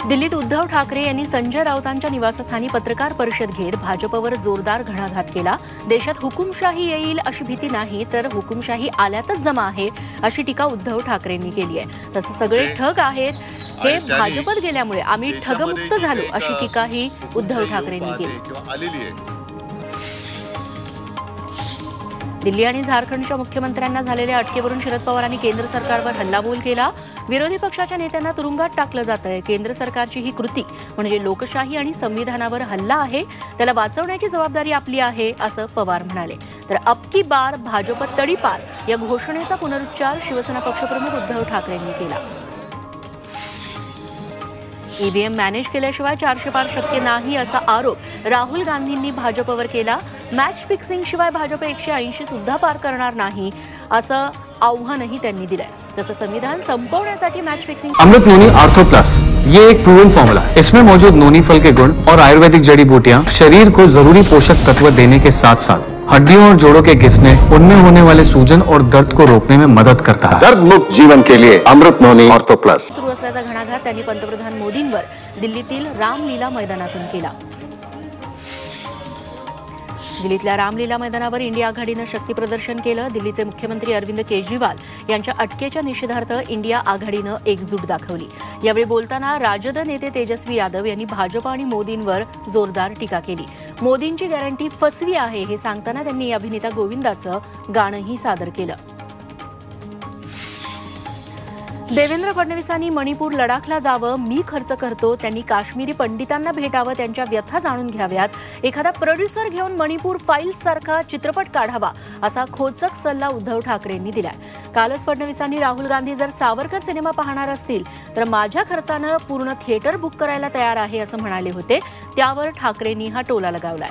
दिल्लीत उद्धव ठाकरे यांनी संजय राऊतांच्या निवासस्थानी पत्रकार परिषद घेत भाजपवर जोरदार घणाघात केला। देशात हुकुमशाही येईल अशी भीती नाही, तर हुकुमशाही आल्यातच जमा आहे अशी टीका उद्धव ठाकरेंनी केली आहे। तसं सगळे ठग आहेत, हे भाजपत गेल्यामुळे आम्ही ठगमुक्त झालो अशी टीकाही उद्धव ठाकरेंनी केली। दिल्ली आणि झारखंडच्या मुख्यमंत्र्यांना झालेल्या अटकेवरून शरद पवारांनी केंद्र सरकारवर हल्लाबोल केला। विरोधी पक्षाच्या नेत्यांना तुरुंगात टाकलं जातंय। केंद्र सरकारची ही कृती म्हणजे लोकशाही आणि संविधानावर हल्ला आहे, त्याला वाचवण्याची जबाबदारी आपली आहे असं पवार म्हणाले। तर अब की बार भाजप तडीपार या घोषणेचा पुनरुच्चार शिवसेना पक्षप्रमुख उद्धव ठाकरेंनी केला। ईव्हीएम मॅनेज केल्याशिवाय 400 पार शक्य नाही असा आरोप राहुल गांधींनी भाजपवर केला। मॅच फिक्सिंग शिवाय भाजप 180 सुद्धा पार करणार नाही असं आव्हानही त्यांनी दिलंय। तसं संविधान संपवण्यासाठी मॅच फिक्सिंग। अमृत नोनी आर्थो प्लस ये एक प्रूवन फॉर्मूला है। इसमें मौजूद नोनी फल के गुण और आयुर्वेदिक जड़ी बूटियां शरीर को जरूरी पोषक तत्व देने के साथ साथ हड्डियों और जोड़ों के घिसने, उनमें होने वाले सूजन और दर्द को रोकने में मदद करता है। दर्द मुक्त जीवन के लिए अमृत नोनी आर्थो प्लस। सुरू असल्याचा घणाघात त्यांनी पंतप्रधान मोदींवर दिल्लीतील रामलीला मैदानातून केला। दिल्लीतल्या रामलीला मैदानावर इंडिया आघाडीनं शक्ती प्रदर्शन केलं। दिल्लीचे मुख्यमंत्री अरविंद केजरीवाल यांच्या अटकेच्या निषेधार्थ इंडिया आघाडीनं एकजूट दाखवली। यावेळी बोलताना राजद नेते तेजस्वी यादव यांनी भाजप आणि मोदींवर जोरदार टीका केली। मोदींची गॅरंटी फसवी आहे हे सांगताना त्यांनी अभिनेता गोविंदाचं गाणंही सादर केलं। देवेंद्र फडणवीसांनी मणिपूर लडाखला जावं, मी खर्च करतो, त्यांनी काश्मीरी पंडितांना भेटावं, त्यांच्या व्यथा जाणून घ्याव्यात, एखादा प्रोड्युसर घेऊन मणिपूर फाईल्स सारखा चित्रपट काढावा असा खोचक सल्ला उद्धव ठाकरेंनी दिलाय। कालच फडणवीसांनी राहुल गांधी जर सावरकर सिनेमा पाहणार असतील तर माझ्या खर्चानं पूर्ण थिएटर बुक करायला तयार आहे असं म्हणाले होते। त्यावर ठाकरेंनी हा टोला लगावलाय।